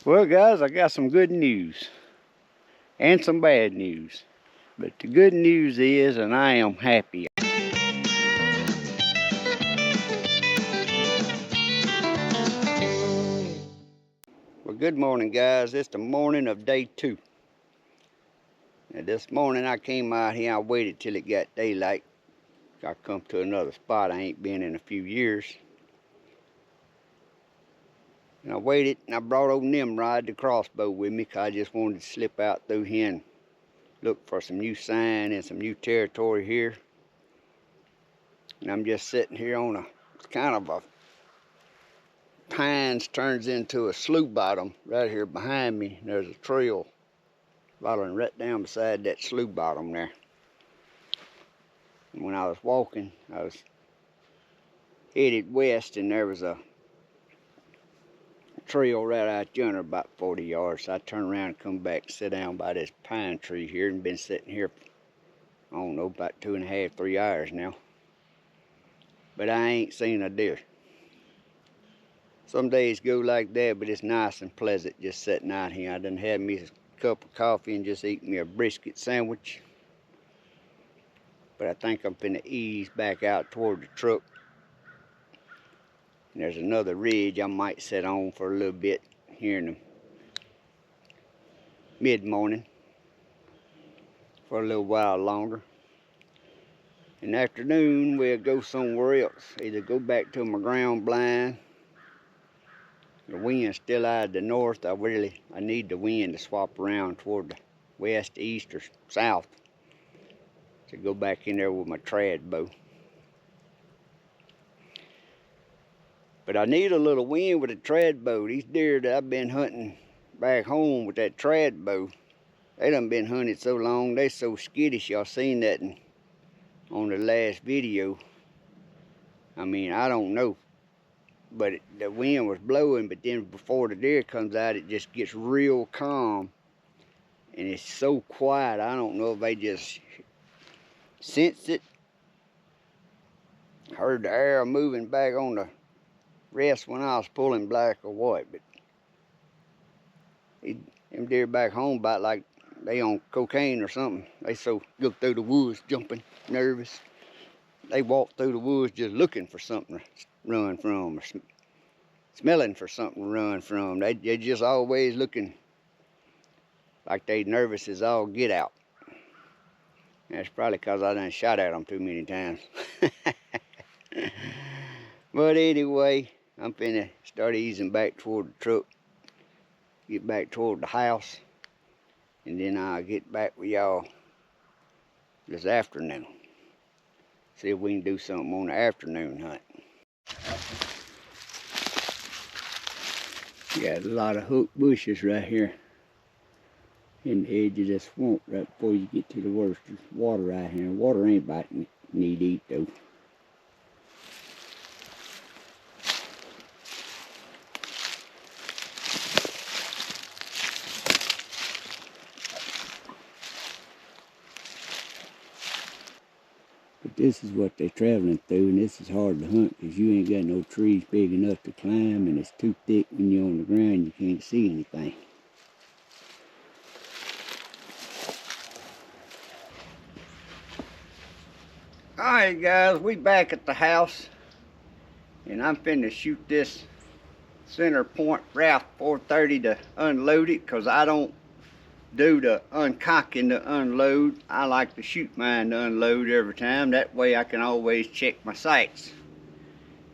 Well, guys, I got some good news and some bad news. But the good news is, and I am happy. Well, good morning, guys. It's the morning of day 2. And this morning I came out here, I waited till it got daylight. I come to another spot I ain't been in a few years. And I waited, and I brought old Nimrod the crossbow with me, because I just wanted to slip out through here and look for some new sign and some new territory here. And I'm just sitting here on it's kind of a pines turns into a slough bottom right here behind me. There's a trail following right down beside that slough bottom there. And when I was walking, I was headed west, and there was a trail right out yonder about 40 yards. So I turned around and come back and sit down by this pine tree here, and been sitting here, I don't know, about 2.5, 3 hours now. But I ain't seen a deer. Some days go like that, but it's nice and pleasant just sitting out here. I done had me a cup of coffee and just eat me a brisket sandwich. But I think I'm finna ease back out toward the truck. And there's another ridge I might sit on for a little bit here in the mid-morning, for a little while longer. In the afternoon, we'll go somewhere else. Either go back to my ground blind. The wind's still out of the north. I need the wind to swap around toward the west, east, or south to go back in there with my trad bow. But I need a little wind with a trad bow. These deer that I've been hunting back home with that trad bow, they done been hunted so long, they so skittish. Y'all seen that on the last video. I mean, I don't know. But the wind was blowing, but then before the deer comes out, it just gets real calm. And it's so quiet, I don't know if they just sense it. Heard the arrow moving back on the rest when I was pulling black or white, but them deer back home about like they on cocaine or something. They so go through the woods jumping, nervous. They walk through the woods just looking for something to run from, or smelling for something to run from. They just always looking like they nervous as all get out. That's probably because I done shot at them too many times. But anyway, I'm finna start easing back toward the truck, get back toward the house, and then I'll get back with y'all this afternoon. See if we can do something on the afternoon hunt. Got a lot of hook bushes right here in the edge of this swamp right before you get to the worst. There's water right here. Water ain't biting knee deep though. But this is what they're traveling through, and this is hard to hunt because you ain't got no trees big enough to climb, and it's too thick when you're on the ground, you can't see anything. Alright guys, we back at the house, and I'm finna shoot this center point Ralph 430 to unload it, because I don't do the uncocking to unload. I like to shoot mine to unload every time. That way I can always check my sights.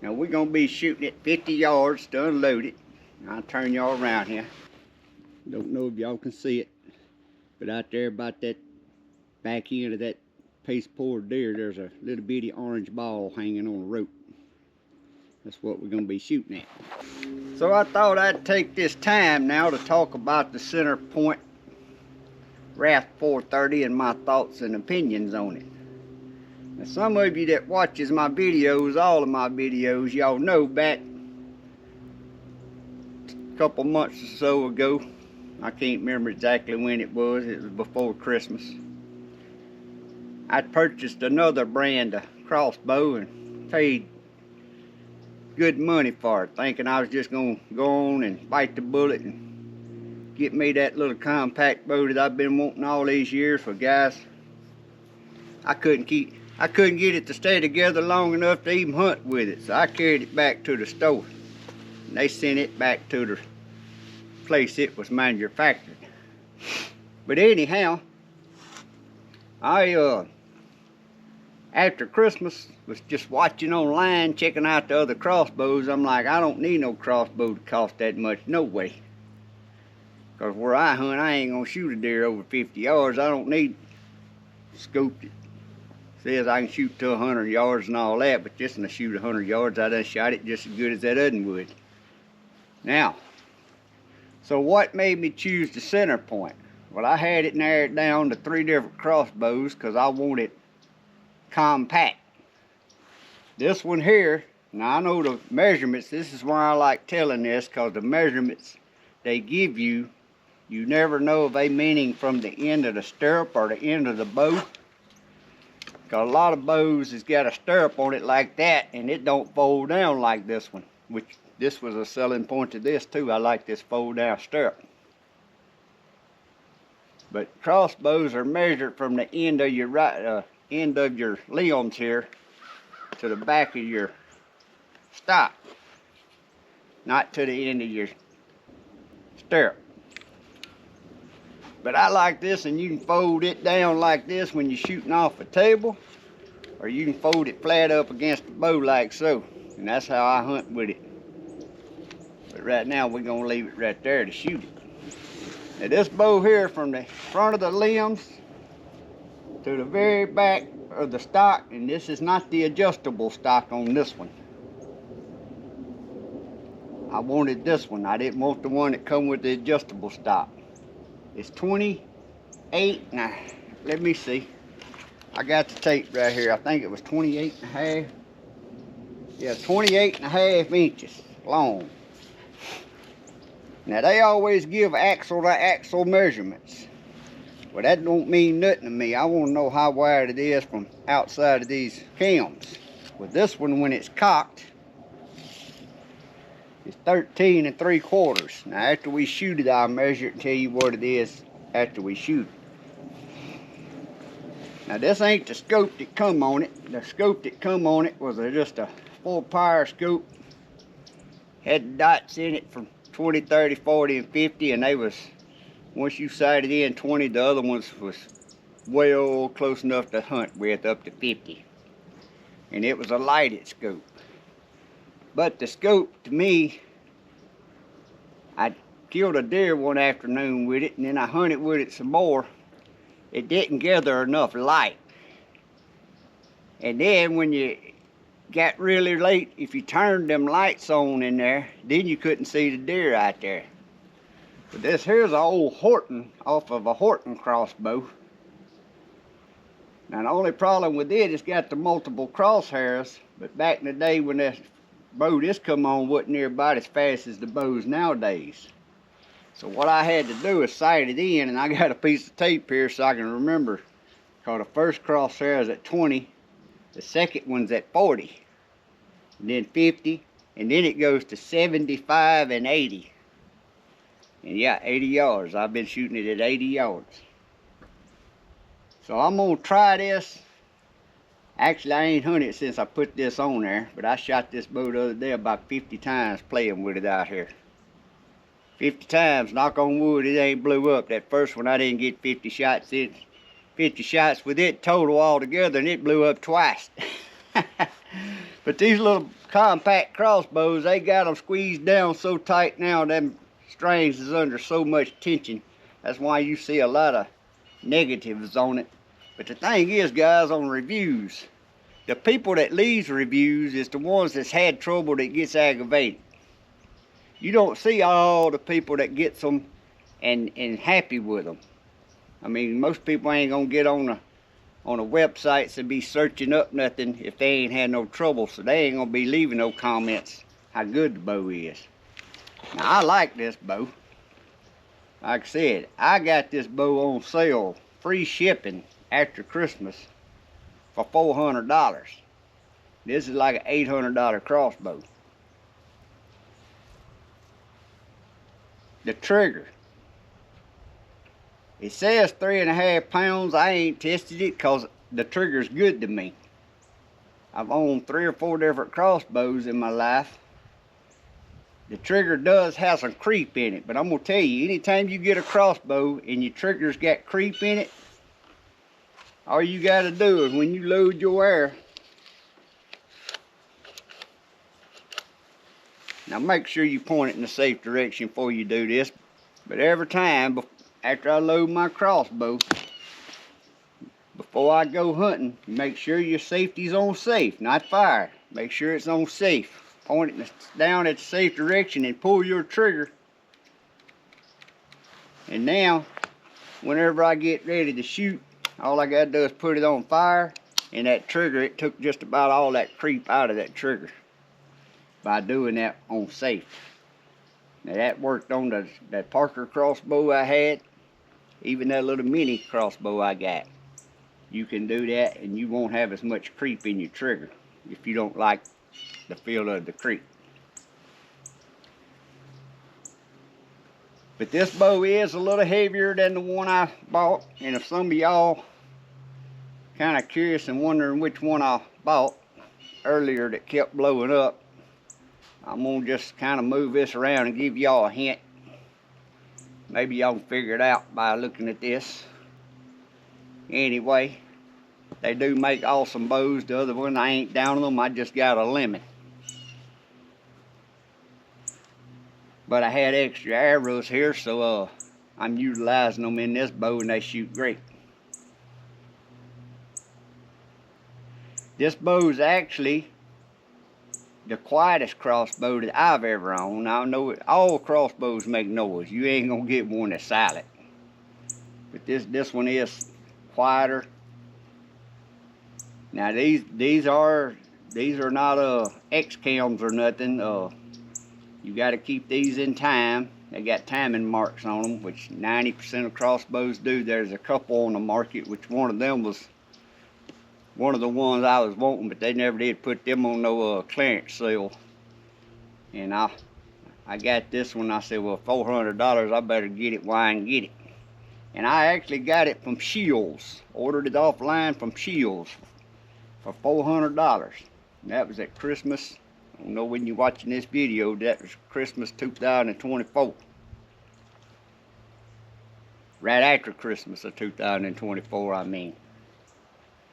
Now we're gonna be shooting it 50 yards to unload it. I'll turn y'all around here. Don't know if y'all can see it, but out there about that back end of that paste-poured deer, there's a little bitty orange ball hanging on a rope. That's what we're gonna be shooting at. So I thought I'd take this time now to talk about the center point Ralph 430 and my thoughts and opinions on it. Now, some of you that watches my videos, all of my videos, y'all know back a couple months or so ago, I can't remember exactly when it was before Christmas, I purchased another brand of crossbow and paid good money for it, thinking I was just going to go on and bite the bullet and get me that little compact bow that I've been wanting all these years for, guys. I couldn't get it to stay together long enough to even hunt with it, so I carried it back to the store. And they sent it back to the place it was manufactured. But anyhow, I after Christmas was just watching online, checking out the other crossbows. I'm like, I don't need no crossbow to cost that much, no way. Cause where I hunt, I ain't gonna shoot a deer over 50 yards. I don't need scoped it. Says I can shoot to 100 yards and all that, but just to shoot 100 yards, I done shot it just as good as that other one would. Now, so what made me choose the center point? Well, I had it narrowed down to 3 different crossbows because I wanted compact. This one here, now I know the measurements. This is why I like telling this, because the measurements they give you, you never know if they meaning from the end of the stirrup or the end of the bow. Because a lot of bows has got a stirrup on it like that, and it don't fold down like this one, which this was a selling point to this too. I like this fold down stirrup. But crossbows are measured from the end of your end of your limbs here to the back of your stock, not to the end of your stirrup. But I like this, and you can fold it down like this when you're shooting off a table, or you can fold it flat up against the bow like so, and that's how I hunt with it. But right now we're gonna leave it right there to shoot it. Now this bow here, from the front of the limbs to the very back of the stock, and this is not the adjustable stock on this one. I wanted this one. I didn't want the one that come with the adjustable stock. It's 28, now let me see. I got the tape right here. I think it was 28 and a half. Yeah, 28 and a half inches long. Now they always give axle to axle measurements. Well, that don't mean nothing to me. I want to know how wide it is from outside of these cams. With this one, when it's cocked, it's 13 3/4. Now after we shoot it, I'll measure it and tell you what it is after we shoot it. Now this ain't the scope that come on it. The scope that come on it was just a 4-power scope. Had the dots in it from 20, 30, 40, and 50, and they was, once you sighted in 20, the other ones was well close enough to hunt with, up to 50. And it was a lighted scope. But the scope, to me, I killed a deer one afternoon with it, and then I hunted with it some more. It didn't gather enough light. And then when you got really late, if you turned them lights on in there, then you couldn't see the deer out there. But this here's an old Horton, off of a Horton crossbow. Now the only problem with it, it's got the multiple crosshairs, but back in the day when this bow this come on wasn't near about as fast as the bows nowadays. So what I had to do is sight it in, and I got a piece of tape here so I can remember. Because the first crosshair is at 20, the second one's at 40, and then 50, and then it goes to 75 and 80. And yeah, 80 yards. I've been shooting it at 80 yards. So I'm gonna try this. Actually, I ain't hunted since I put this on there, but I shot this bow the other day about 50 times playing with it out here. 50 times, knock on wood, it ain't blew up. That first one I didn't get 50 shots in. 50 shots with it total altogether, and it blew up twice. But these little compact crossbows, they got them squeezed down so tight now, them strings is under so much tension. That's why you see a lot of negatives on it. But the thing is, guys, on reviews, the people that leaves reviews is the ones that's had trouble that gets aggravated. You don't see all the people that gets them and happy with them. I mean, most people ain't gonna get on the websites and be searching up nothing if they ain't had no trouble, so they ain't gonna be leaving no comments how good the bow is. Now, I like this bow. Like I said, I got this bow on sale, free shipping after Christmas for $400. This is like an $800 crossbow. The trigger. It says 3.5 pounds. I ain't tested it because the trigger's good to me. I've owned 3 or 4 different crossbows in my life. The trigger does have some creep in it, but I'm gonna tell you, anytime you get a crossbow and your trigger's got creep in it, all you gotta do is when you load your air, now make sure you point it in the safe direction before you do this, but every time after I load my crossbow, before I go hunting, make sure your safety's on safe, not fire. Make sure it's on safe. Point it down at the safe direction and pull your trigger. And now, whenever I get ready to shoot, all I gotta do is put it on fire, and that trigger, it took just about all that creep out of that trigger by doing that on safe. Now that worked on that Parker crossbow I had, even that little mini crossbow I got. You can do that and you won't have as much creep in your trigger if you don't like the feel of the creep. But this bow is a little heavier than the one I bought, and if some of y'all kind of curious and wondering which one I bought earlier that kept blowing up, I'm gonna just kind of move this around and give y'all a hint. Maybe y'all can figure it out by looking at this. Anyway, they do make awesome bows. The other one, I ain't down on them, I just got a limit. But I had extra arrows here, so I'm utilizing them in this bow and they shoot great. This bow is actually the quietest crossbow that I've ever owned. I know all crossbows make noise. You ain't gonna get one that's silent. But this one is quieter. Now these are not X cams or nothing. You got to keep these in time. They got timing marks on them, which 90% of crossbows do. There's a couple on the market, which one of them was one of the ones I was wanting, but they never did put them on no clearance sale. And I got this one. I said, well, $400, I better get it while I can get it. And I actually got it from Shields. Ordered it offline from Shields for $400. And that was at Christmas. I don't know when you're watching this video, that was Christmas 2024. Right after Christmas of 2024, I mean.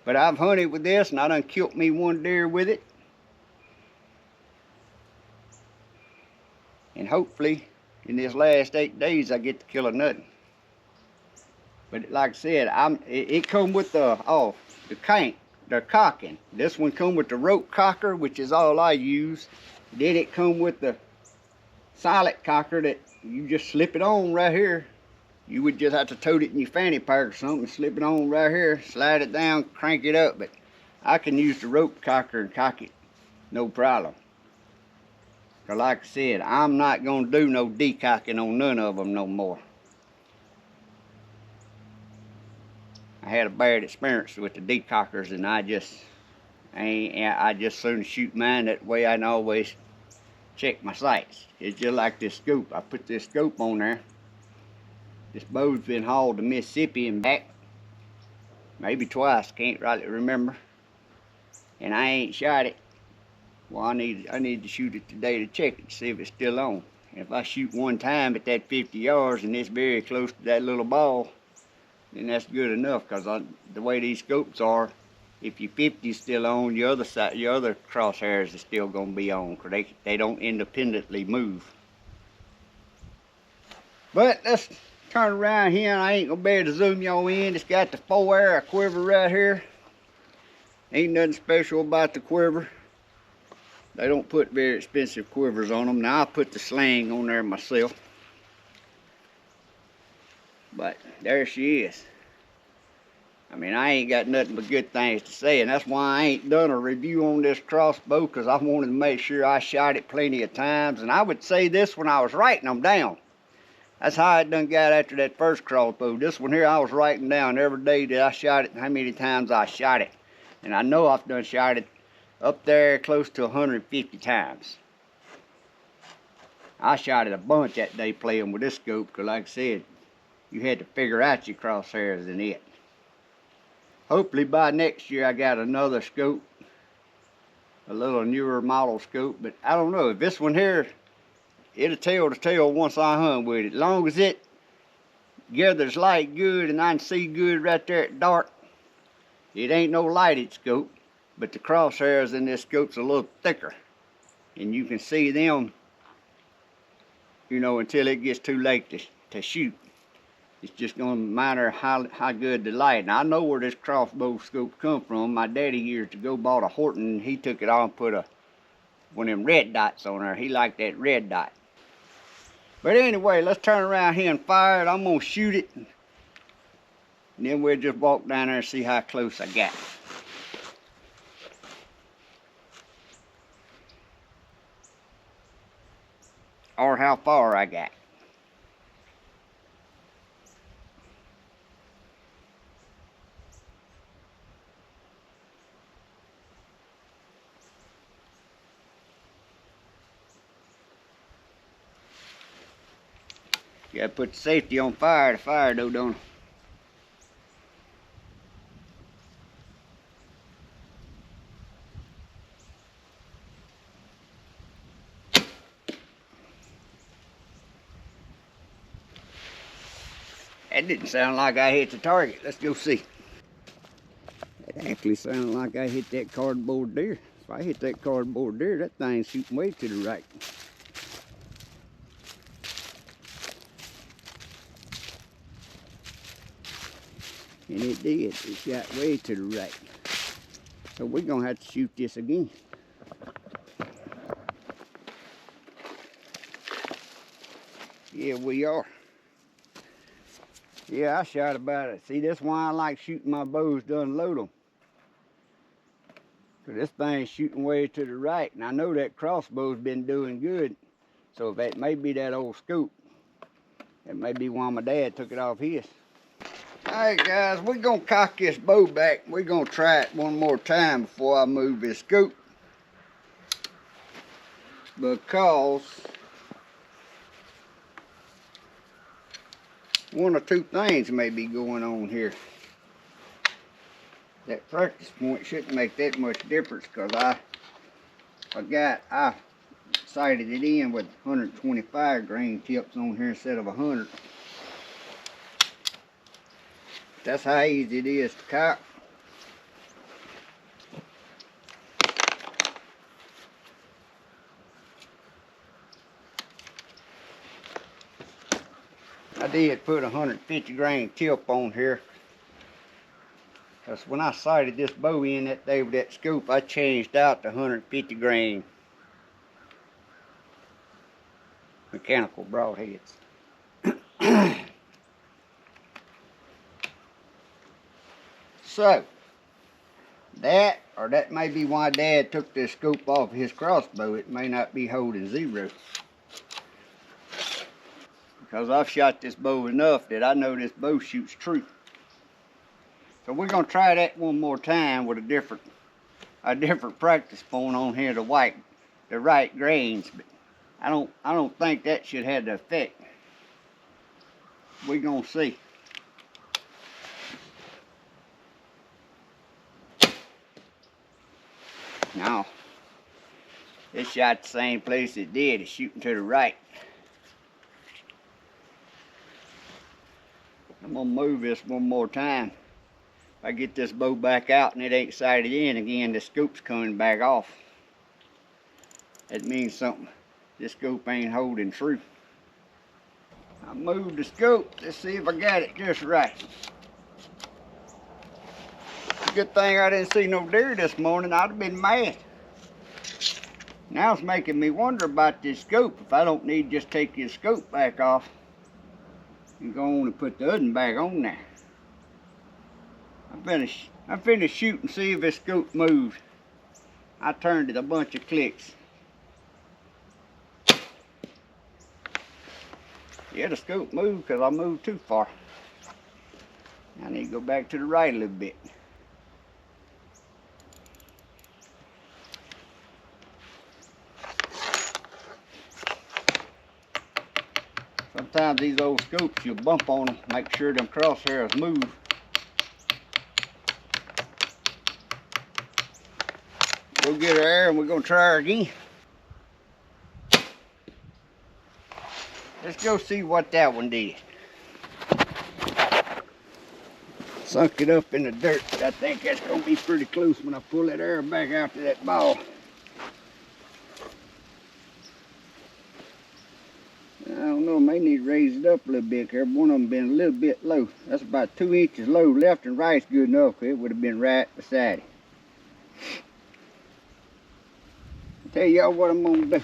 But I've hunted with this, and I done killed me one deer with it. And hopefully, in this last 8 days, I get to kill another. But like I said, it come with the cocking. This one come with the rope cocker, which is all I use. Then it come with the silent cocker that you just slip it on right here. You would just have to tote it in your fanny pack or something, slip it on right here, slide it down, crank it up. But I can use the rope cocker and cock it, no problem. Cause like I said, I'm not gonna do no decocking on none of them no more. I had a bad experience with the decockers, and I just soon shoot mine that way. I can always check my sights. It's just like this scope. I put this scope on there. This bow's been hauled to Mississippi and back, maybe twice, can't rightly remember. And I ain't shot it. Well, I need to shoot it today to check it, to see if it's still on. And if I shoot one time at that 50 yards and it's very close to that little ball, then that's good enough, because the way these scopes are, if your 50's still on, your other side, your other crosshairs are still gonna be on, because they don't independently move. But let's turn around here, and I ain't gonna be able to zoom y'all in. It's got the 4-arrow quiver right here. Ain't nothing special about the quiver. They don't put very expensive quivers on them. Now I put the sling on there myself. But there she is. I mean, I ain't got nothing but good things to say, and that's why I ain't done a review on this crossbow, because I wanted to make sure I shot it plenty of times. And I would say this when I was writing them down. That's how I done got after that first crossbow. This one here, I was writing down every day that I shot it and how many times I shot it. And I know I've done shot it up there close to 150 times. I shot it a bunch that day playing with this scope, because like I said, you had to figure out your crosshairs in it. Hopefully by next year I got another scope, a little newer model scope, but I don't know if this one here, it'll tell the tale once I hunt with it. As long as it gathers light good and I can see good right there at dark, it ain't no lighted scope, but the crosshairs in this scope's a little thicker, and you can see them, you know, until it gets too late to shoot. It's just gonna matter how good the light. Now I know where this crossbow scope come from. My daddy years ago bought a Horton, and he took it off and put one of them red dots on there. He liked that red dot. But anyway, let's turn around here and fire it. I'm gonna shoot it, and then we'll just walk down there and see how close I got. Or how far I got. You gotta put the safety on fire to fire though, don't you? That didn't sound like I hit the target. Let's go see. It actually sounded like I hit that cardboard deer. If I hit that cardboard deer, that thing's shooting way to the right. And it did. It shot way to the right. So we're gonna have to shoot this again. Yeah, we are. Yeah, I shot about it. See, that's why I like shooting my bows to unload them. Cause this thing's shooting way to the right, and I know that crossbow's been doing good. So if that may be that old scoop, that may be why my dad took it off his. Alright guys, we're gonna cock this bow back. We're gonna try it one more time before I move this scoop. Because one or two things may be going on here. That practice point shouldn't make that much difference, because I sighted it in with 125 grain tips on here instead of 100. That's how easy it is to cock. I did put 150 grain tip on here, because when I sighted this bow in that day with that scope, I changed out the 150 grain mechanical broadheads. So that, or that may be why Dad took this scope off his crossbow. It may not be holding zero. Because I've shot this bow enough that I know this bow shoots true. So we're gonna try that one more time with a different practice point on here, the right grains, but I don't think that should have the effect. We're gonna see. Now, it shot the same place it did. It's shooting to the right. I'm gonna move this one more time. If I get this bow back out and it ain't sighted in again, the scoop's coming back off. That means something. This scope ain't holding true. I moved the scope. Let's see if I got it just right. Good thing I didn't see no deer this morning. I'd have been mad. Now it's making me wonder about this scope. If I don't need to just take this scope back off and go on and put the other one back on there. I'm finished shoot and see if this scope moves. I turned it a bunch of clicks. Yeah, the scope moved because I moved too far. I need to go back to the right a little bit. times these old scopes, you'll bump on them, make sure them crosshairs move. Go get her air and we're gonna try her again. Let's go see what that one did. Sunk it up in the dirt, but I think that's gonna be pretty close when I pull that air back out to that ball. I don't know, may need to raise it up a little bit. One of them been a little bit low. That's about 2 inches low. Left and right's good enough. It would have been right beside it. I'll tell y'all what I'm gonna do.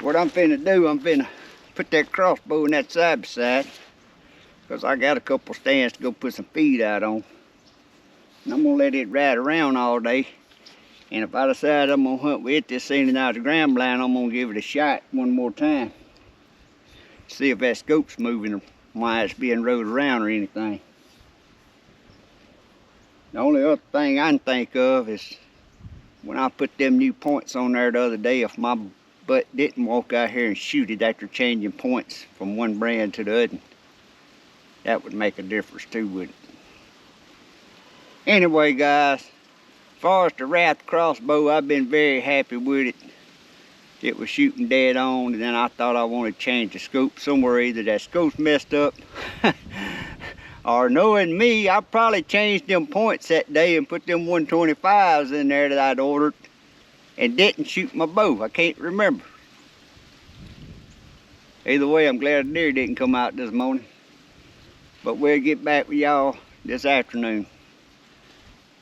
What I'm finna do, I'm finna put that crossbow in that side by side, because I got a couple stands to go put some feed out on. And I'm gonna let it ride around all day. And if I decide I'm gonna hunt with it this evening out of the ground blind, I'm gonna give it a shot one more time. See if that scope's moving or why it's being rode around or anything. The only other thing I can think of is when I put them new points on there the other day, if my butt didn't walk out here and shoot it after changing points from one brand to the other, that would make a difference too, wouldn't it? Anyway, guys, as far as the Wrath crossbow, I've been very happy with it. It was shooting dead on, and then I thought I wanted to change the scope somewhere. Either that scope's messed up, or knowing me, I probably changed them points that day and put them 125s in there that I'd ordered and didn't shoot my bow. I can't remember. Either way, I'm glad the deer didn't come out this morning. But we'll get back with y'all this afternoon.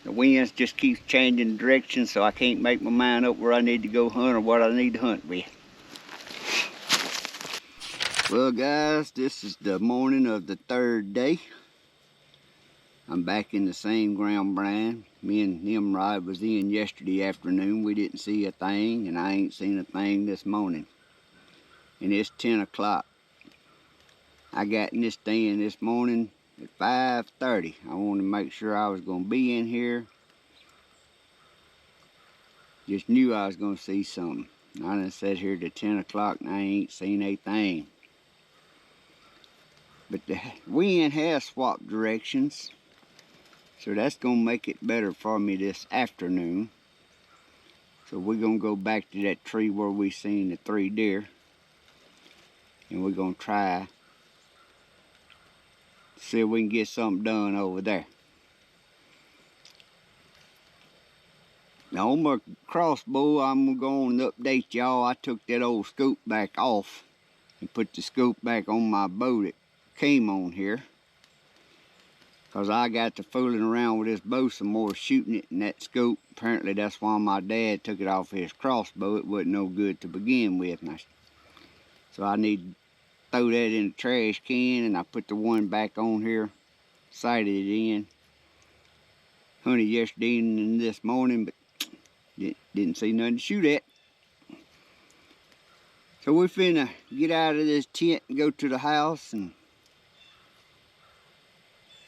The winds just keeps changing direction, so I can't make my mind up where I need to go hunt or what I need to hunt with. Well, guys, this is the morning of the 3rd day. I'm back in the same ground blind. Me and Nimrod was in yesterday afternoon. We didn't see a thing, and I ain't seen a thing this morning. And it's 10 o'clock. I got in this stand this morning at 5:30. I wanted to make sure I was going to be in here. Just knew I was going to see something. I done sat here to 10 o'clock and I ain't seen a thing. But the wind has swapped directions, so that's going to make it better for me this afternoon. So we're going to go back to that tree where we seen the 3 deer, and we're going to try see if we can get something done over there. Now on my crossbow, I'm going to update y'all. I took that old scope back off and put the scope back on my bow that came on here, because I got to fooling around with this bow some more, shooting it in that scope. Apparently that's why my dad took it off his crossbow. It wasn't no good to begin with. So I need to throw that in the trash can, and I put the one back on here, sighted it in. Hunted yesterday and this morning, but didn't see nothing to shoot at. So we're finna get out of this tent and go to the house, and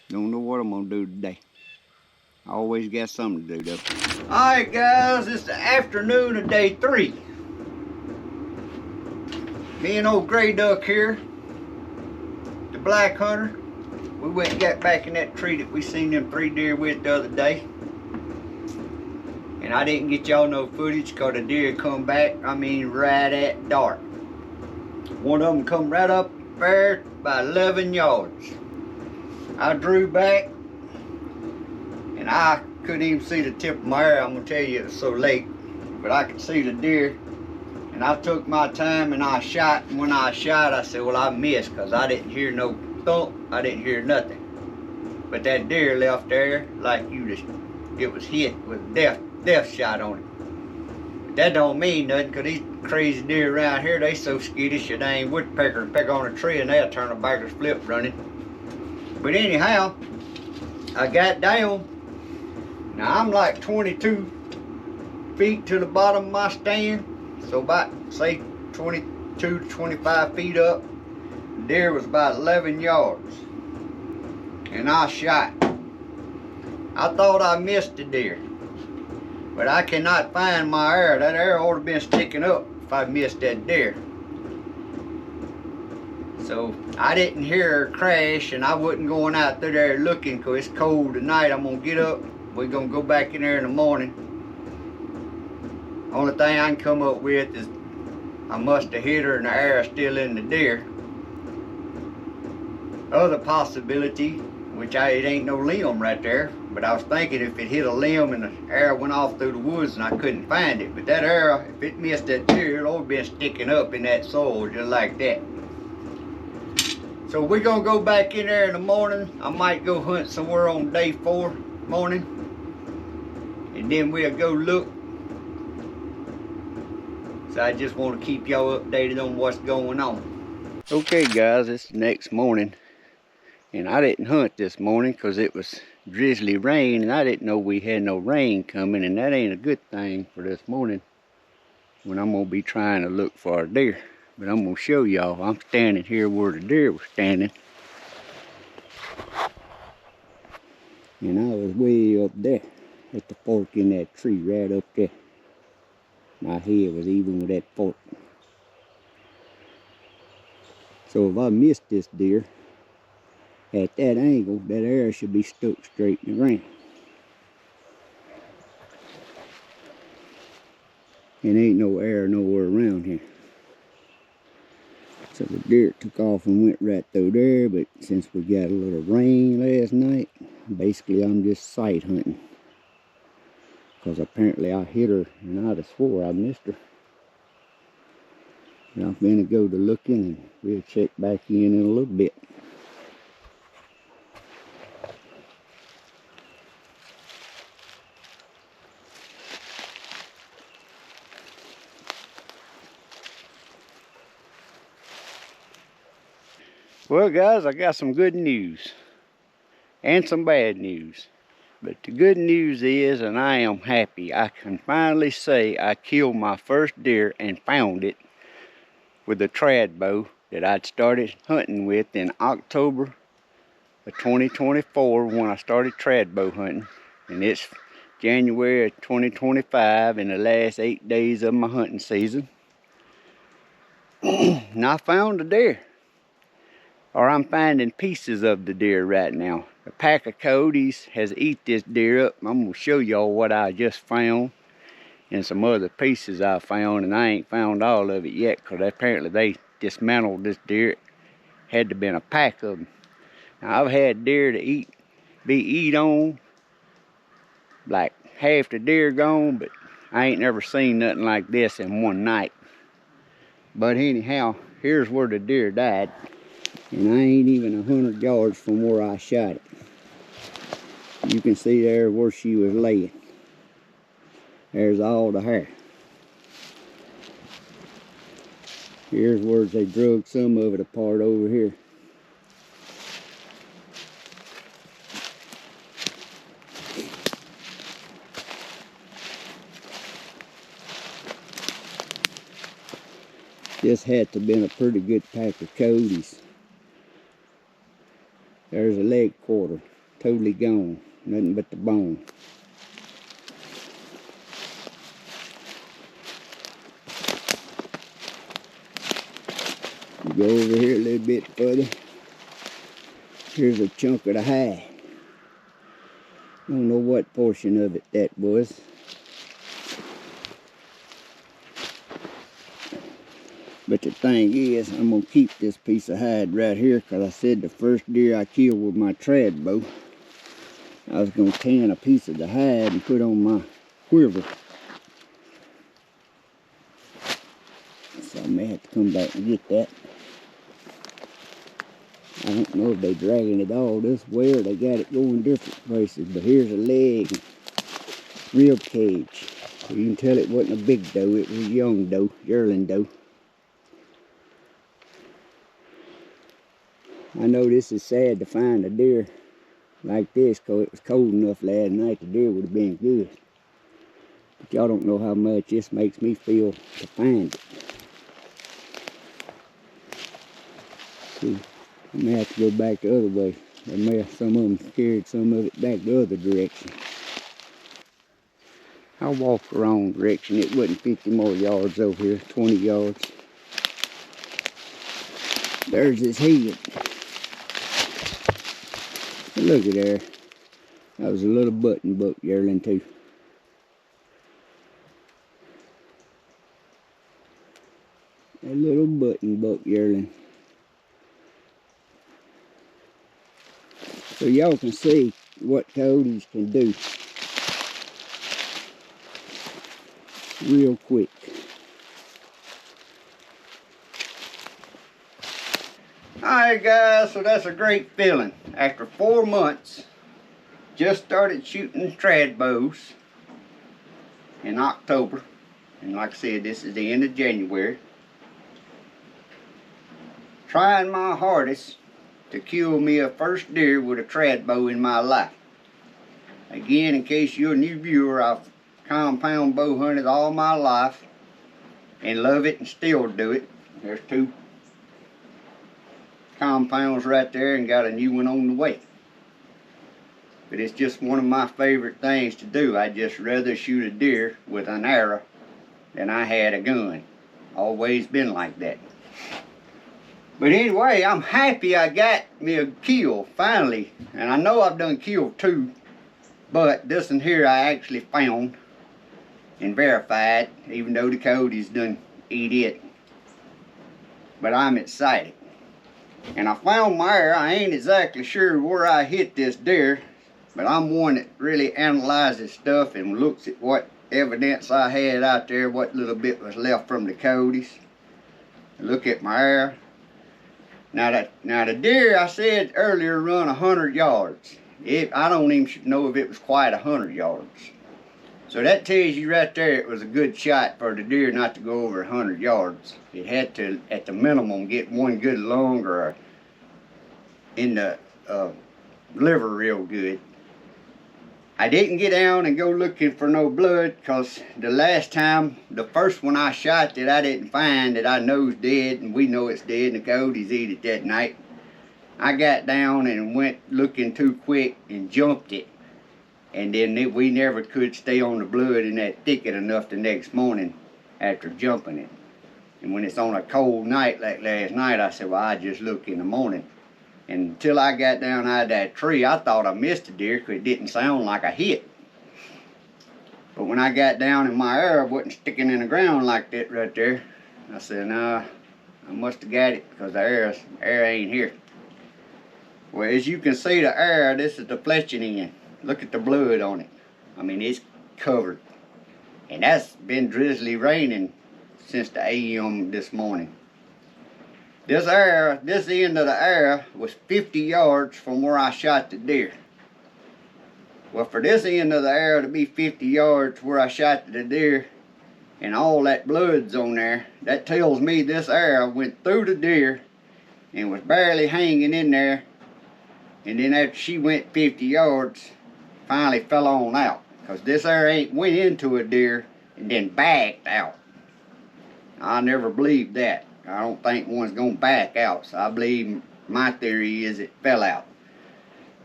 don't know what I'm gonna do today. I always got something to do though. Alright guys, it's the afternoon of day 3. Me and old Gray Duck here, the black hunter, we went and got back in that tree that we seen them 3 deer with the other day. And I didn't get y'all no footage because the deer come back, right at dark. One of them come right up there by 11 yards. I drew back, and I couldn't even see the tip of my hair. I'm gonna tell you, it was so late, but I could see the deer. And I took my time and I shot, and when I shot, I said, well, I missed, because I didn't hear no thump, I didn't hear nothing. But that deer left there like it was hit with a death shot on it. But that don't mean nothing, because these crazy deer around here, they so skittish that they ain't woodpecker and peck on a tree and they'll turn a baker's flip running. But anyhow, I got down. Now I'm like 22 feet to the bottom of my stand. So about, say, 22 to 25 feet up. The deer was about 11 yards. And I shot. I thought I missed the deer, but I cannot find my arrow. That arrow ought to have been sticking up if I missed that deer. So I didn't hear her crash, and I wasn't going out through there looking because it's cold tonight. I'm gonna get up. We're gonna go back in there in the morning. Only thing I can come up with is I must have hit her and the air still in the deer. Other possibility, which it ain't no limb right there, but I was thinking if it hit a limb and the air went off through the woods and I couldn't find it. But that air, if it missed that deer, it'd all been sticking up in that soil just like that. So we're gonna go back in there in the morning. I might go hunt somewhere on day 4 morning, and then we'll go look. So I just want to keep y'all updated on what's going on. Okay guys, it's the next morning, and I didn't hunt this morning because it was drizzly rain, and I didn't know we had no rain coming, and that ain't a good thing for this morning when I'm gonna be trying to look for a deer. But I'm gonna show y'all. I'm standing here where the deer was standing, and I was way up there at the fork in that tree right up there. My head was even with that fork. So if I missed this deer at that angle, that arrow should be stuck straight in the ground. And ain't no arrow nowhere around here. So the deer took off and went right through there, but since we got a little rain last night, basically I'm just sight hunting. Because apparently I hit her and I'd have swore I missed her. And I'm gonna go to looking, and we'll check back in a little bit. Well guys, I got some good news and some bad news. But the good news is, and I am happy, I can finally say I killed my first deer and found it with a trad bow that I'd started hunting with in October of 2024 when I started trad bow hunting. And it's January of 2025 in the last 8 days of my hunting season. And I found a deer. Or I'm finding pieces of the deer right now. A pack of coyotes has eat this deer up. I'm gonna show y'all what I just found and some other pieces I found, and I ain't found all of it yet because apparently they dismantled this deer. Had to been a pack of them. Now, I've had deer to be eat on, like half the deer gone, but I ain't never seen nothing like this in one night. But anyhow, here's where the deer died. And I ain't even 100 yards from where I shot it. You can see there where she was laying. There's all the hair. Here's where they drug some of it apart over here. This had to have been a pretty good pack of coyotes. There's a leg quarter, totally gone, nothing but the bone. You go over here a little bit further. Here's a chunk of the hide. I don't know what portion of it that was. But the thing is, I'm going to keep this piece of hide right here because I said the first deer I killed with my trad bow, I was going to tan a piece of the hide and put on my quiver. So I may have to come back and get that. I don't know if they're dragging it all this way or they got it going different places. But here's a leg, rib cage. So you can tell it wasn't a big doe, it was a young doe, yearling doe. I know this is sad to find a deer like this because it was cold enough last night the deer would have been good. But y'all don't know how much this makes me feel to find it. See, I may have to go back the other way. Some of them carried some of it back the other direction. I walked the wrong direction. It wasn't 50 more yards over here, 20 yards. There's his head. Look at there. That was a little button buck yearling too. A little button buck yearling. So y'all can see what coyotes can do real quick. Alright guys, so that's a great feeling. After 4 months, just started shooting trad bows in October. And like I said, this is the end of January. Trying my hardest to kill me a first deer with a trad bow in my life. Again, in case you're a new viewer, I've compound bow hunted all my life and love it and still do it. There's 2 compounds right there and got a new one on the way. But it's just one of my favorite things to do. I just rather shoot a deer with an arrow than I had a gun. Always been like that. But anyway, I'm happy I got me a kill finally. And I know I've done killed 2, but this one here I actually found and verified, even though the coyotes done eat it. But I'm excited. And I found my arrow. I ain't exactly sure where I hit this deer, but I'm one that really analyzes stuff and looks at what evidence I had out there, what little bit was left from the coyotes. Look at my arrow. Now the deer I said earlier run 100 yards. I don't even know if it was quite 100 yards. So that tells you right there it was a good shot for the deer not to go over 100 yards. It had to, at the minimum, get one good lung or in the liver real good. I didn't get down and go looking for no blood, because the last time, the first one I shot that I didn't find, that I know's dead, and we know it's dead, and the coyotes eat it that night, I got down and went looking too quick and jumped it. And then we never could stay on the blood in that thicket enough the next morning after jumping it. And when it's on a cold night like last night, I said, well, I just look in the morning. And until I got down out of that tree, I thought I missed a deer because it didn't sound like a hit. But when I got down and my arrow wasn't sticking in the ground like that right there, I said, nah, I must have got it because the arrow ain't here. Well, as you can see, the arrow, this is the fletching end. Look at the blood on it. I mean, it's covered. And that's been drizzly raining since the AM this morning. This end of the arrow was 50 yards from where I shot the deer. Well, for this end of the arrow to be 50 yards where I shot the deer and all that blood's on there, that tells me this arrow went through the deer and was barely hanging in there. And then after she went 50 yards, finally fell on out. Because this arrow ain't went into a deer and then backed out. I never believed that. I don't think one's going to back out, so I believe my theory is it fell out.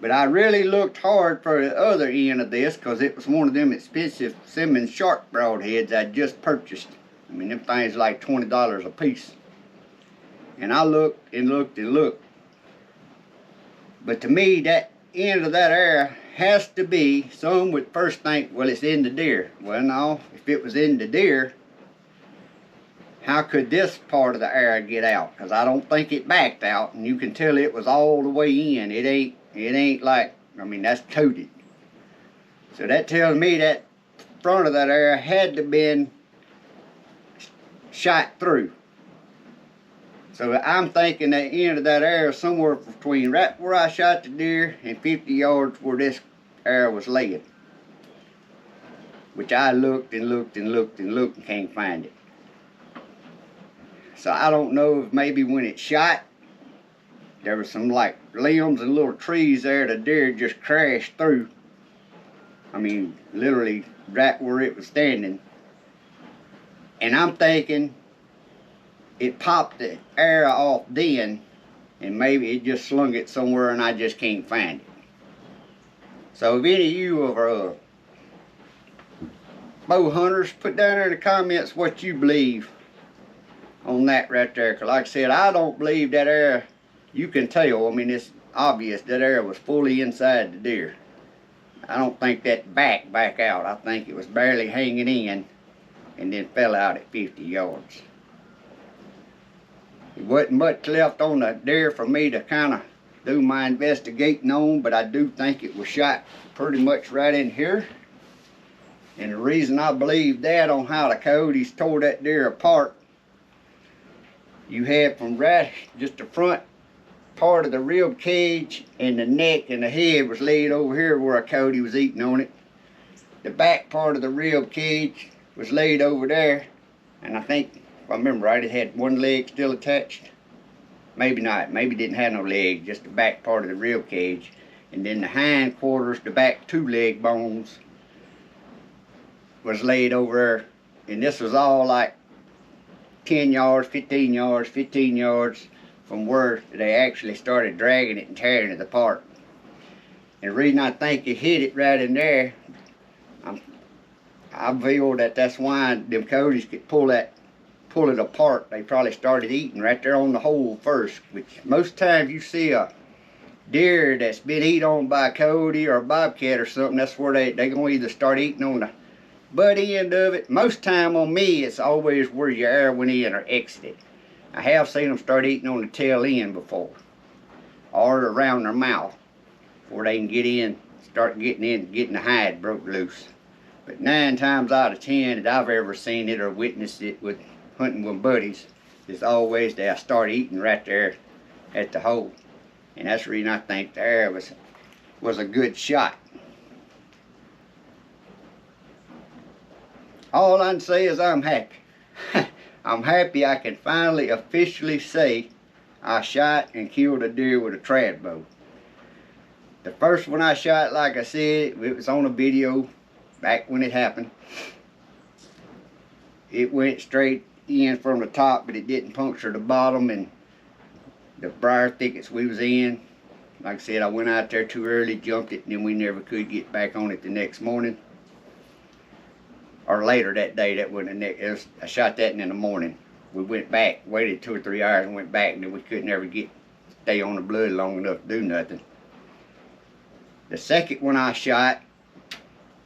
But I really looked hard for the other end of this, because it was one of them expensive Simmons shark broadheads I just purchased. I mean, them things like $20 a piece. And I looked and looked and looked. But to me, that end of that arrow has to be, some would first think, well, it's in the deer. Well, no, if it was in the deer, how could this part of the arrow get out? Because I don't think it backed out, and you can tell it was all the way in. It ain't like, I mean, that's coated. So that tells me that front of that arrow had to been shot through. So I'm thinking the end of that arrow somewhere between right where I shot the deer and 50 yards where this arrow was laying. Which I looked and looked and looked and looked and can't find it. So I don't know if maybe when it shot, there was some like limbs and little trees there the deer just crashed through. I mean, literally right where it was standing. And I'm thinking it popped the arrow off then, and maybe it just slung it somewhere and I just can't find it. So if any of you are bow hunters, put down there in the comments what you believe on that right there. Cause like I said, I don't believe that arrow, you can tell, I mean, it's obvious that arrow was fully inside the deer. I don't think that back out. I think it was barely hanging in and then fell out at 50 yards. There wasn't much left on the deer for me to kind of do my investigating on, but I do think it was shot pretty much right in here. And the reason I believe that on how the coyotes tore that deer apart, you had from right just the front part of the rib cage and the neck and the head was laid over here where a coyote was eating on it. The back part of the rib cage was laid over there, and I think, if I remember right, it had one leg still attached. Maybe not, maybe it didn't have no leg, just the back part of the rib cage. And then the hind quarters, the back 2 leg bones was laid over there. And this was all like 10 yards, 15 yards, 15 yards from where they actually started dragging it and tearing it apart. And the reason I think it hit it right in there, I feel that that's why them coyotes could pull it apart. They probably started eating right there on the hole first, which most times you see a deer that's been eaten on by a coyote or a bobcat or something, that's where they gonna either start eating on the butt end of it. Most time on me, it's always where your arrow went in or exited. I have seen them start eating on the tail end before, or around their mouth, where they can get in, start getting the hide broke loose. But 9 times out of 10 that I've ever seen it or witnessed it with hunting with buddies, it's always they start eating right there at the hole. And that's the reason I think the arrow was a good shot. All I can say is I'm happy. I'm happy I can finally officially say I shot and killed a deer with a trad bow. The first one I shot, like I said, it was on a video back when it happened. It went straight in from the top, but it didn't puncture the bottom and the briar thickets we was in. Like I said, I went out there too early, jumped it, and then we never could get back on it the next morning. Or later that day, that wasn't the next, I shot that in the morning. We went back, waited 2 or 3 hours and went back, and then we couldn't ever stay on the blood long enough to do nothing. The second one I shot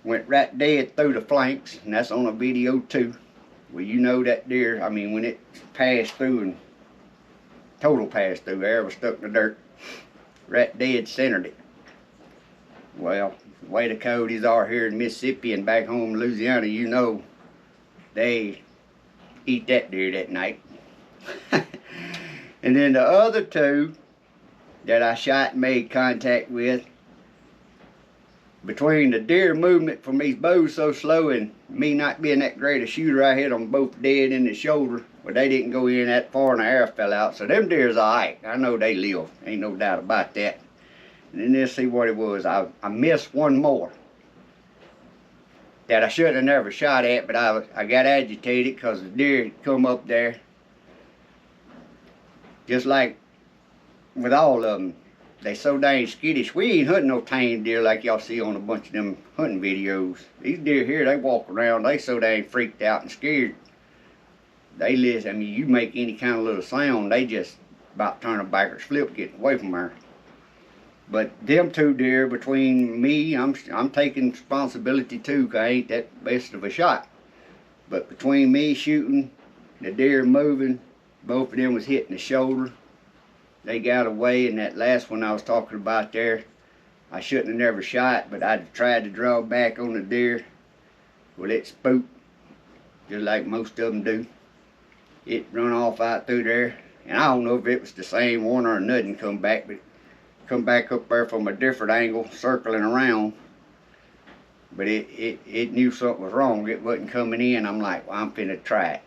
went right dead through the flanks, and that's on a video too. Well, you know that deer, I mean, when it passed through and total passed through, the arrow was stuck in the dirt, right dead centered it. Well, the way the coyotes are here in Mississippi and back home in Louisiana, you know they eat that deer that night. And then the other 2 that I shot and made contact with, between the deer movement from these bows so slow and me not being that great a shooter, I hit them both dead in the shoulder. But they didn't go in that far and the arrow fell out. So them deer's alright. I know they live. Ain't no doubt about that. And then let's see what it was. I missed one more that I should have never shot at, but I got agitated because the deer had come up there. Just like with all of them, they so dang skittish. We ain't hunting no tame deer like y'all see on a bunch of them hunting videos. These deer here, they walk around, they so dang freaked out and scared. They listen, I mean, you make any kind of little sound, they just about turn a backwards flip getting away from her. But them 2 deer, between me, I'm taking responsibility too, because I ain't that best of a shot. But between me shooting, the deer moving, both of them was hitting the shoulder. They got away, and that last one I was talking about there, I shouldn't have never shot, but I tried to draw back on the deer. Well, it spooked, just like most of them do. It run off out through there, and I don't know if it was the same one or nothing come back, but come back up there from a different angle, circling around. But it knew something was wrong. It wasn't coming in. I'm like, well, I'm finna try it.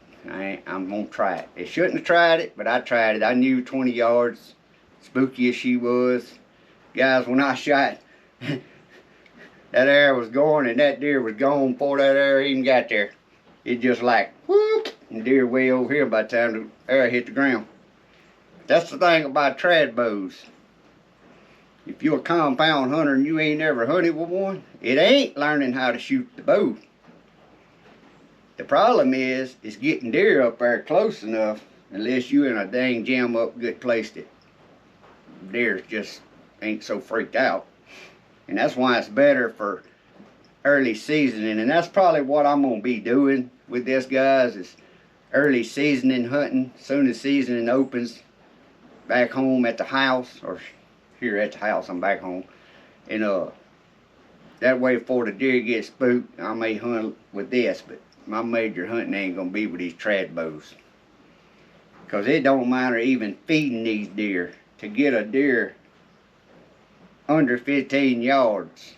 I'm gonna try it. It shouldn't have tried it, but I tried it. I knew 20 yards, spooky as she was. Guys, when I shot, that arrow was going and that deer was gone before that arrow even got there. It just like, whoop, and deer way over here by the time the arrow hit the ground. That's the thing about trad bows. If you're a compound hunter and you ain't never hunted with one, it ain't learning how to shoot the bow. The problem is getting deer up there close enough. unless you in a dang jam up good place that deer just ain't so freaked out. And that's why it's better for early seasoning, and that's probably what I'm gonna be doing with this, guys, is early seasoning hunting. Soon as seasoning opens back home at the house, or here at the house, I'm back home, and that way before the deer get spooked, I may hunt with this, but my major hunting ain't gonna be with these trad bows, because it don't matter even feeding these deer. To get a deer under 15 yards,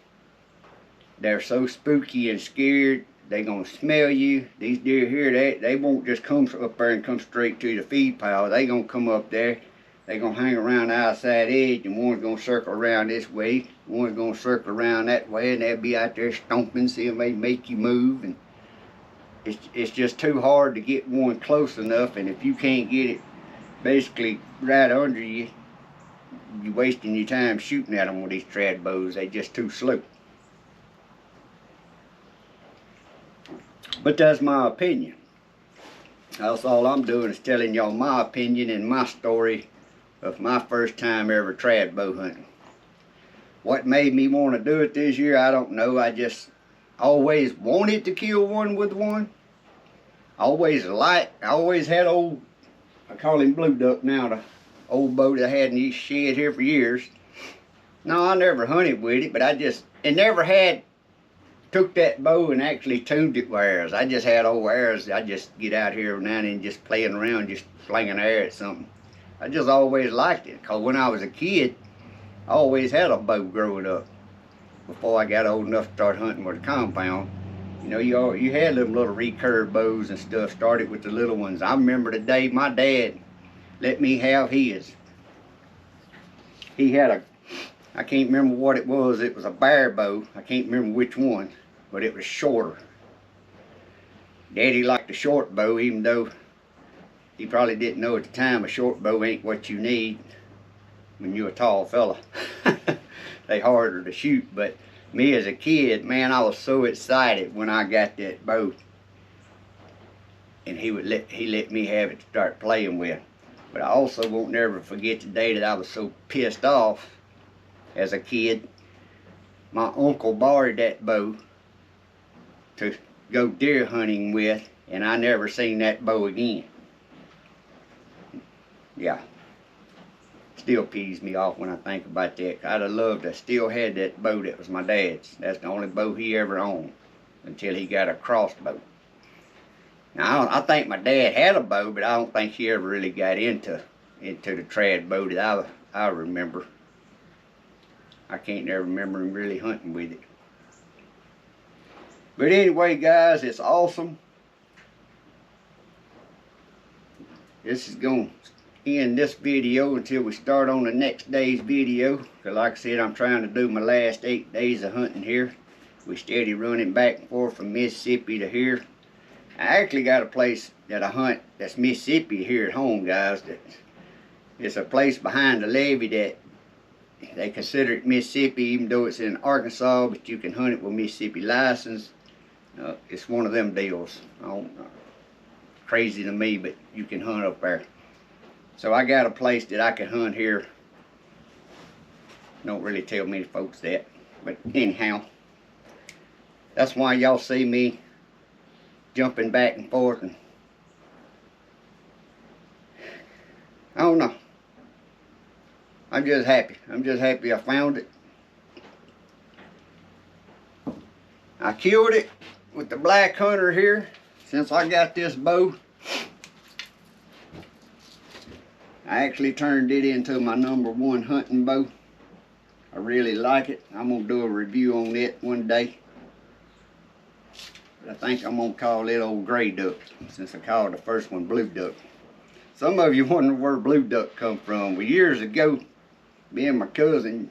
they're so spooky and scared. They gonna smell you. These deer here, they won't just come up there and come straight to the feed pile. They gonna come up there. They gonna hang around the outside edge, and one's gonna circle around this way, one's gonna circle around that way, and they'll be out there stomping, see if they make you move. And it's just too hard to get one close enough. And if you can't get it basically right under you, you're wasting your time shooting at them with these trad bows. They just too slow. But that's my opinion. That's all I'm doing, is telling y'all my opinion and my story of my first time ever trad bow hunting. What made me want to do it this year, I don't know. I just always wanted to kill one with one. I always had old, I call him Blue Duck now, the old bow that I had in this shed here for years. No, I never hunted with it, but it never had took that bow and actually tuned it with arrows. I just had old arrows. I just get out here now and then just playing around, just slinging arrow at something. I just always liked it, because when I was a kid, I always had a bow growing up. Before I got old enough to start hunting with a compound, you know, you had them little recurve bows and stuff. Started with the little ones. I remember the day my dad let me have his. He had I can't remember what it was. It was a bear bow. I can't remember which one, but it was shorter. Daddy liked a short bow, even though he probably didn't know at the time a short bow ain't what you need when you're a tall fella. They harder to shoot. But me as a kid, man, I was so excited when I got that bow. And he let me have it to start playing with. But I also won't never forget the day that I was so pissed off as a kid. My uncle borrowed that bow to go deer hunting with, and I never seen that bow again. Yeah. Still pees me off when I think about that. I'd have loved to still had that bow that was my dad's. That's the only bow he ever owned until he got a crossbow. Now, I think my dad had a bow, but I don't think he ever really got into the trad bow that I remember. I can't never remember him really hunting with it. But anyway, guys, it's awesome. This is going to end this video until we start on the next day's video. Because like I said, I'm trying to do my last 8 days of hunting here. We steady running back and forth from Mississippi to here. I actually got a place that I hunt that's Mississippi here at home, guys. It's a place behind the levee that they consider it Mississippi, even though it's in Arkansas, but you can hunt it with Mississippi license. It's one of them deals. Crazy to me, but you can hunt up there. So I got a place that I can hunt here. Don't really tell many folks that, but anyhow, that's why y'all see me jumping back and forth, and I don't know. I'm just happy. I'm just happy I found it. I killed it with the Black Hunter here. Since I got this bow, I actually turned it into my #1 hunting bow. I really like it. I'm going to do a review on it one day. But I think I'm going to call it Old Gray Duck, since I called the first one Blue Duck. Some of you wonder where Blue Duck come from. Well, years ago, me and my cousin,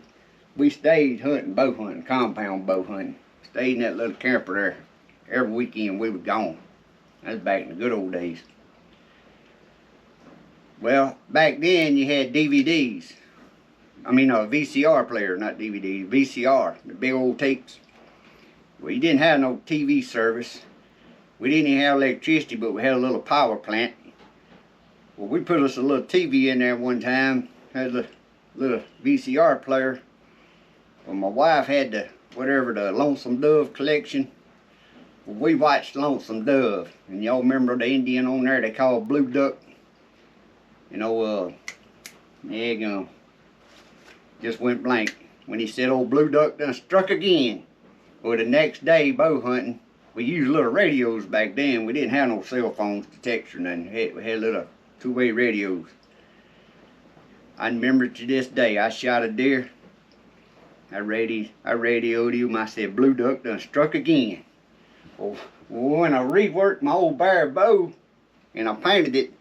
we stayed hunting, bow hunting, compound bow hunting. Stayed in that little camper there. Every weekend we were gone. That was back in the good old days. Well, back then you had DVDs. I mean, a VCR player, not DVD, VCR, the big old tapes. Well, you didn't have no TV service. We didn't even have electricity, but we had a little power plant. Well, we put us a little TV in there one time. Had a little VCR player. Well, my wife had the the Lonesome Dove collection. Well, we watched Lonesome Dove, and y'all remember the Indian on there they called Blue Duck. You know, just went blank when he said old Blue Duck done struck again. Well, the next day bow hunting, we used little radios back then. We didn't have no cell phones to text or nothing. We had little two-way radios. I remember to this day, I shot a deer. I radioed him. I said, Blue Duck done struck again. Well, when I reworked my old bear bow and I painted it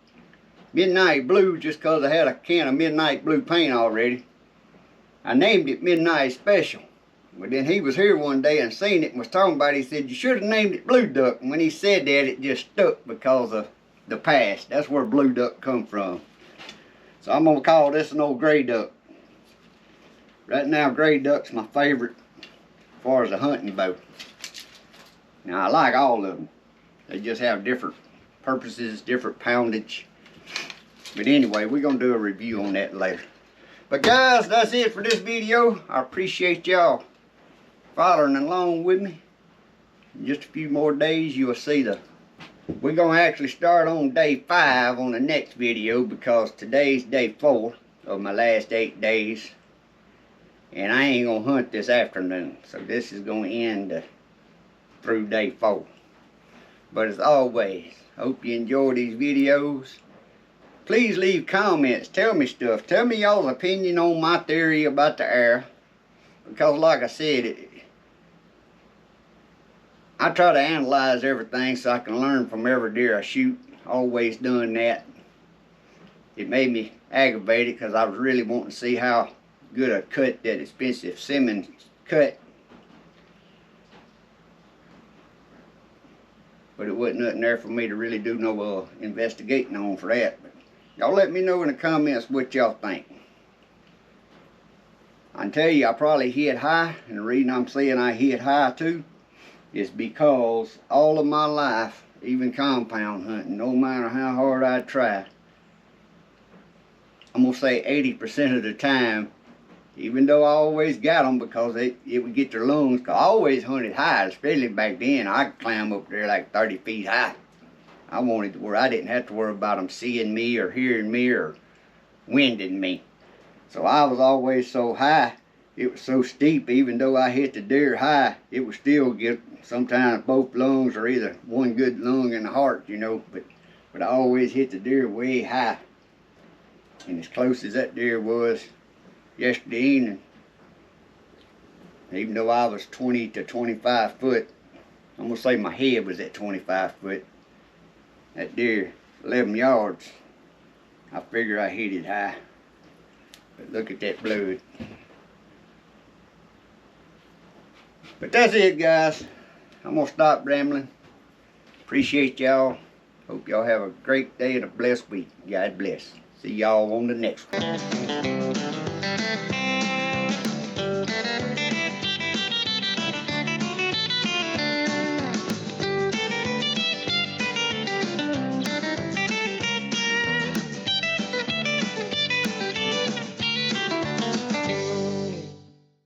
midnight blue just because I had a can of midnight blue paint already, I named it Midnight Special. But then he was here one day and seen it and was talking about it. He said, you should have named it Blue Duck. And when he said that, it just stuck because of the past. That's where Blue Duck come from. So I'm going to call this an old gray duck. Right now, gray duck's my favorite as far as a hunting bow. Now, I like all of them. They just have different purposes, different poundage. But anyway, we're going to do a review on that later. But guys, that's it for this video. I appreciate y'all following along with me. In just a few more days, you'll see we're going to actually start on day 5 on the next video because today's day 4 of my last 8 days. And I ain't going to hunt this afternoon. So this is going to end through day 4. But as always, hope you enjoy these videos. Please leave comments. Tell me stuff. Tell me y'all's opinion on my theory about the air. Because like I said, I try to analyze everything so I can learn from every deer I shoot. Always doing that. It made me aggravated because I was really wanting to see how good a cut that expensive Simmons cut. But it wasn't nothing there for me to really do no investigating on for that. Y'all let me know in the comments what y'all think. I can tell you I probably hit high, and the reason I'm saying I hit high too is because all of my life, even compound hunting, no matter how hard I try, I'm going to say 80% of the time, even though I always got them because it would get their lungs, because I always hunted high, especially back then. I could climb up there like 30 feet high. I wanted to where I didn't have to worry about them seeing me or hearing me or winding me. So I was always so high, it was so steep, even though I hit the deer high, it would still get sometimes both lungs or either one good lung in the heart, you know. But I always hit the deer way high. And as close as that deer was yesterday evening, even though I was 20 to 25 foot, I'm going to say my head was at 25 foot. That deer, 11 yards, I figure I hit it high. But look at that blood. But that's it, guys. I'm going to stop rambling. Appreciate y'all. Hope y'all have a great day and a blessed week. God bless. See y'all on the next one.